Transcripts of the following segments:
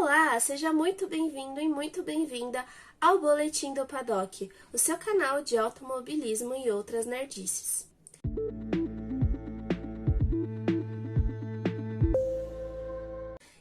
Olá, seja muito bem-vindo e muito bem-vinda ao Boletim do Paddock, o seu canal de automobilismo e outras nerdices.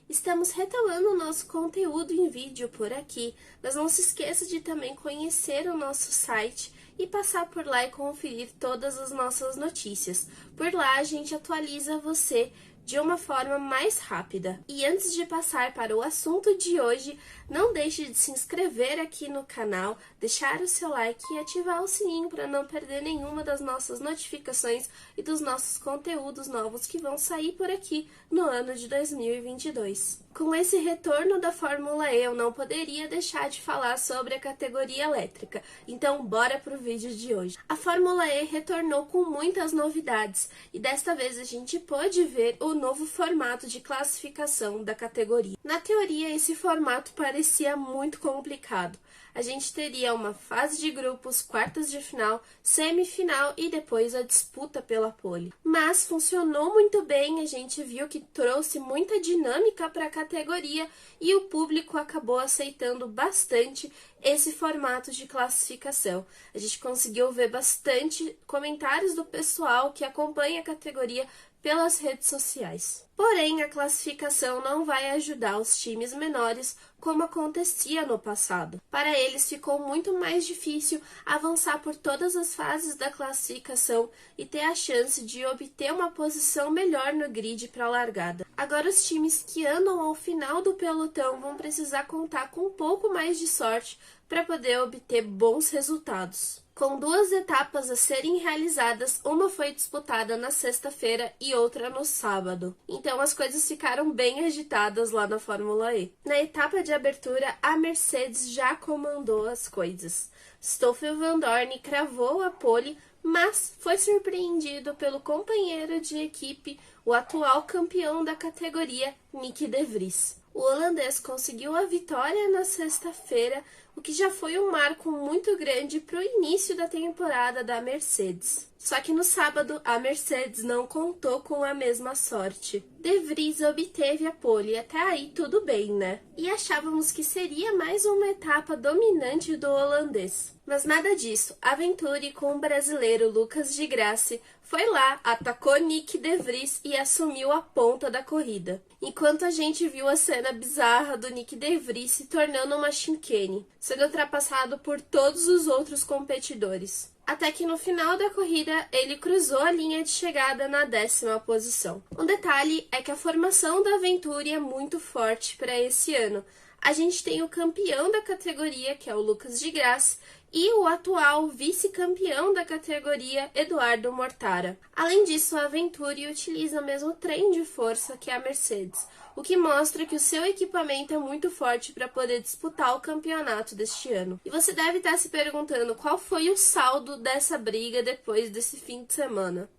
Estamos retomando o nosso conteúdo em vídeo por aqui, mas não se esqueça de também conhecer o nosso site e passar por lá e conferir todas as nossas notícias. Por lá a gente atualiza você de uma forma mais rápida. E antes de passar para o assunto de hoje, não deixe de se inscrever aqui no canal, deixar o seu like e ativar o sininho para não perder nenhuma das nossas notificações e dos nossos conteúdos novos que vão sair por aqui no ano de 2022. Com esse retorno da Fórmula E, eu não poderia deixar de falar sobre a categoria elétrica, então bora pro vídeo de hoje. A Fórmula E retornou com muitas novidades e desta vez a gente pôde ver o novo formato de classificação da categoria. Na teoria, esse formato parecia muito complicado. A gente teria uma fase de grupos, quartas de final, semifinal e depois a disputa pela pole. Mas funcionou muito bem, a gente viu que trouxe muita dinâmica para a categoria e o público acabou aceitando bastante esse formato de classificação. A gente conseguiu ver bastante comentários do pessoal que acompanha a categoria pelas redes sociais. Porém, a classificação não vai ajudar os times menores como acontecia no passado. Para eles ficou muito mais difícil avançar por todas as fases da classificação e ter a chance de obter uma posição melhor no grid para a largada. Agora os times que andam ao final do pelotão vão precisar contar com um pouco mais de sorte para poder obter bons resultados. Com duas etapas a serem realizadas, uma foi disputada na sexta-feira e outra no sábado. Então as coisas ficaram bem agitadas lá na Fórmula E. Na etapa de abertura, a Mercedes já comandou as coisas. Stoffel Vandoorne cravou a pole, mas foi surpreendido pelo companheiro de equipe, o atual campeão da categoria, Nick De Vries. O holandês conseguiu a vitória na sexta-feira, o que já foi um marco muito grande para o início da temporada da Mercedes. Só que no sábado, a Mercedes não contou com a mesma sorte. De Vries obteve a pole, até aí tudo bem, né? E achávamos que seria mais uma etapa dominante do holandês. Mas nada disso. A Venturi com o brasileiro Lucas de Grassi foi lá, atacou Nick De Vries e assumiu a ponta da corrida. Enquanto a gente viu a cena bizarra do Nick De Vries se tornando uma chicane, sendo ultrapassado por todos os outros competidores. Até que no final da corrida ele cruzou a linha de chegada na 10ª posição. Um detalhe é que a formação da Venturi é muito forte para esse ano. A gente tem o campeão da categoria, que é o Lucas de Grassi, e o atual vice-campeão da categoria, Eduardo Mortara. Além disso, a Venturi utiliza o mesmo trem de força que a Mercedes, o que mostra que o seu equipamento é muito forte para poder disputar o campeonato deste ano. E você deve estar se perguntando qual foi o saldo dessa briga depois desse fim de semana.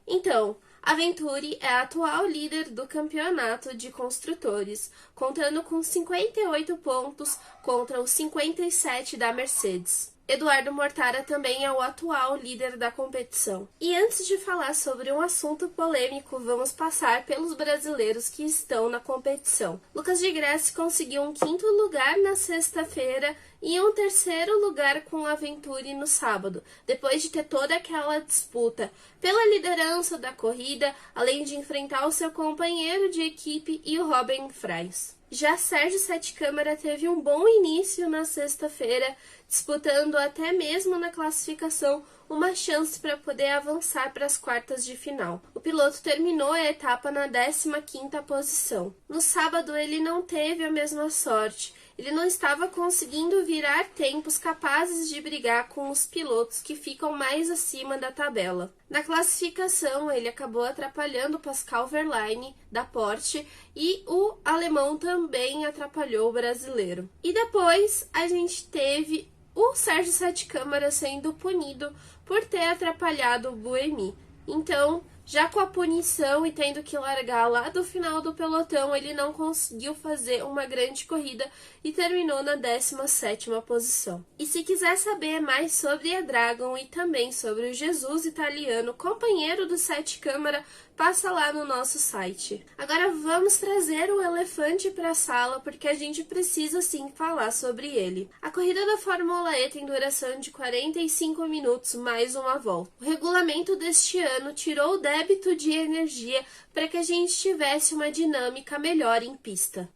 Então, a Venturi é a atual líder do campeonato de construtores, contando com 58 pontos contra os 57 da Mercedes. Eduardo Mortara também é o atual líder da competição. E antes de falar sobre um assunto polêmico, vamos passar pelos brasileiros que estão na competição. Lucas de Grassi conseguiu um 5º lugar na sexta-feira e um 3º lugar com a Venturi no sábado, depois de ter toda aquela disputa pela liderança da corrida, além de enfrentar o seu companheiro de equipe e o Robin Fries. Já Sérgio Sete Câmara teve um bom início na sexta-feira, disputando até mesmo na classificação uma chance para poder avançar para as quartas de final. O piloto terminou a etapa na 15ª posição. No sábado ele não teve a mesma sorte. Ele não estava conseguindo virar tempos capazes de brigar com os pilotos que ficam mais acima da tabela. Na classificação, ele acabou atrapalhando Pascal Wehrlein, da Porsche, e o alemão também atrapalhou o brasileiro. E depois a gente teve o Sérgio Sete Câmara sendo punido por ter atrapalhado o Buemi. Então, Já com a punição e tendo que largar lá do final do pelotão, ele não conseguiu fazer uma grande corrida e terminou na 17ª posição. E se quiser saber mais sobre a Dragon e também sobre o Jesus italiano, companheiro do Sete Câmara, passa lá no nosso site. Agora vamos trazer o elefante para a sala, porque a gente precisa sim falar sobre ele. A corrida da Fórmula E tem duração de 45 minutos mais uma volta. O regulamento deste ano tirou o débito de energia para que a gente tivesse uma dinâmica melhor em pista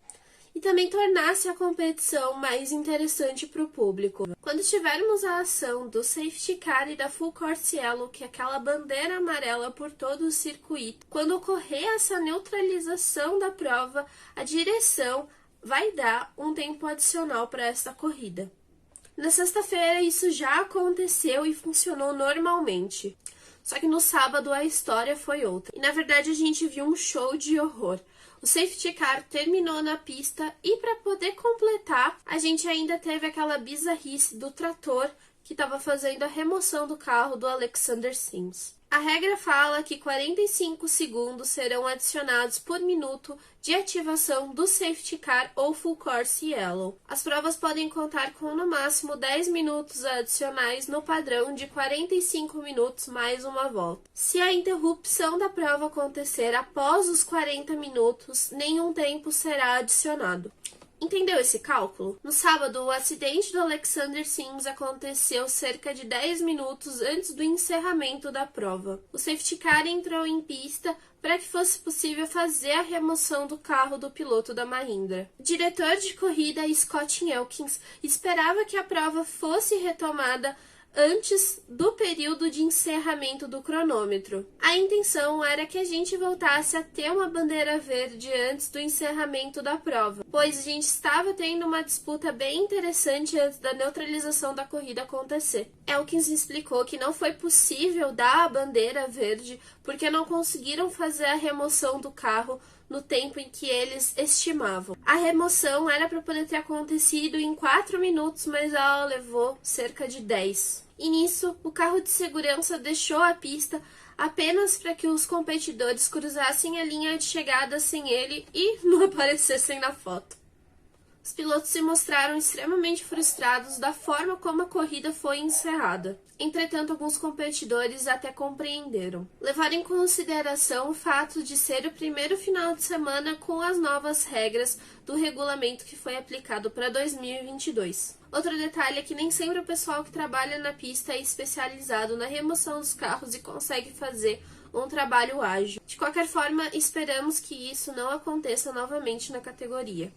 e também tornasse a competição mais interessante para o público. Quando tivermos a ação do safety car e da full course yellow, que é aquela bandeira amarela por todo o circuito, quando ocorrer essa neutralização da prova, a direção vai dar um tempo adicional para esta corrida. Na sexta-feira isso já aconteceu e funcionou normalmente. Só que no sábado a história foi outra. E na verdade a gente viu um show de horror. O safety car terminou na pista e para poder completar, a gente ainda teve aquela bizarrice do trator que estava fazendo a remoção do carro do Alexander Sims. A regra fala que 45 segundos serão adicionados por minuto de ativação do safety car ou full course yellow. As provas podem contar com no máximo 10 minutos adicionais no padrão de 45 minutos mais uma volta. Se a interrupção da prova acontecer após os 40 minutos, nenhum tempo será adicionado. Entendeu esse cálculo? No sábado, o acidente do Alexander Sims aconteceu cerca de 10 minutos antes do encerramento da prova. O safety car entrou em pista para que fosse possível fazer a remoção do carro do piloto da Mahindra. O diretor de corrida, Scott Elkins, esperava que a prova fosse retomada antes do período de encerramento do cronômetro. A intenção era que a gente voltasse a ter uma bandeira verde antes do encerramento da prova, pois a gente estava tendo uma disputa bem interessante antes da neutralização da corrida acontecer. Elkins explicou que não foi possível dar a bandeira verde porque não conseguiram fazer a remoção do carro no tempo em que eles estimavam. A remoção era para poder ter acontecido em 4 minutos, mas ela levou cerca de 10. E nisso, o carro de segurança deixou a pista apenas para que os competidores cruzassem a linha de chegada sem ele e não aparecessem na foto. Os pilotos se mostraram extremamente frustrados da forma como a corrida foi encerrada. Entretanto, alguns competidores até compreenderam. Levaram em consideração o fato de ser o primeiro final de semana com as novas regras do regulamento que foi aplicado para 2022. Outro detalhe é que nem sempre o pessoal que trabalha na pista é especializado na remoção dos carros e consegue fazer um trabalho ágil. De qualquer forma, esperamos que isso não aconteça novamente na categoria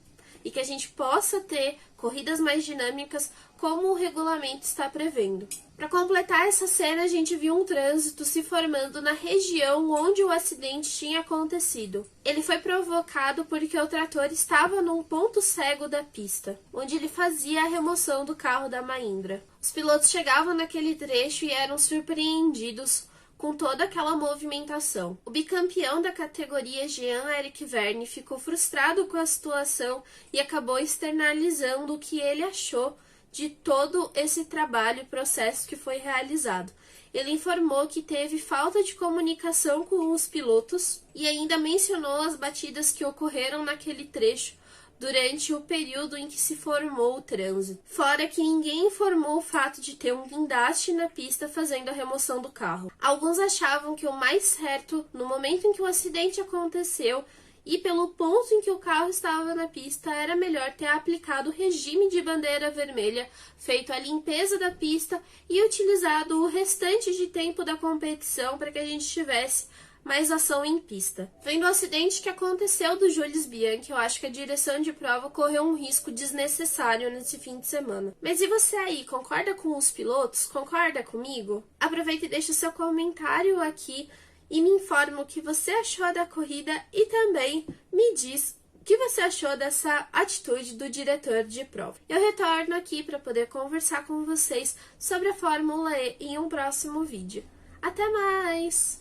e que a gente possa ter corridas mais dinâmicas como o regulamento está prevendo. Para completar essa cena, a gente viu um trânsito se formando na região onde o acidente tinha acontecido. Ele foi provocado porque o trator estava num ponto cego da pista, onde ele fazia a remoção do carro da Mahindra. Os pilotos chegavam naquele trecho e eram surpreendidos com toda aquela movimentação. O bicampeão da categoria, Jean-Eric Vergne, ficou frustrado com a situação e acabou externalizando o que ele achou de todo esse trabalho e processo que foi realizado. Ele informou que teve falta de comunicação com os pilotos e ainda mencionou as batidas que ocorreram naquele trecho durante o período em que se formou o trânsito. Fora que ninguém informou o fato de ter um guindaste na pista fazendo a remoção do carro. Alguns achavam que o mais certo, no momento em que o acidente aconteceu e pelo ponto em que o carro estava na pista, era melhor ter aplicado o regime de bandeira vermelha, feito a limpeza da pista e utilizado o restante de tempo da competição para que a gente tivesse mais ação em pista. Vendo o acidente que aconteceu do Jules Bianchi, eu acho que a direção de prova correu um risco desnecessário nesse fim de semana. Mas e você aí, concorda com os pilotos? Concorda comigo? Aproveita e deixa seu comentário aqui e me informa o que você achou da corrida e também me diz o que você achou dessa atitude do diretor de prova. Eu retorno aqui para poder conversar com vocês sobre a Fórmula E em um próximo vídeo. Até mais!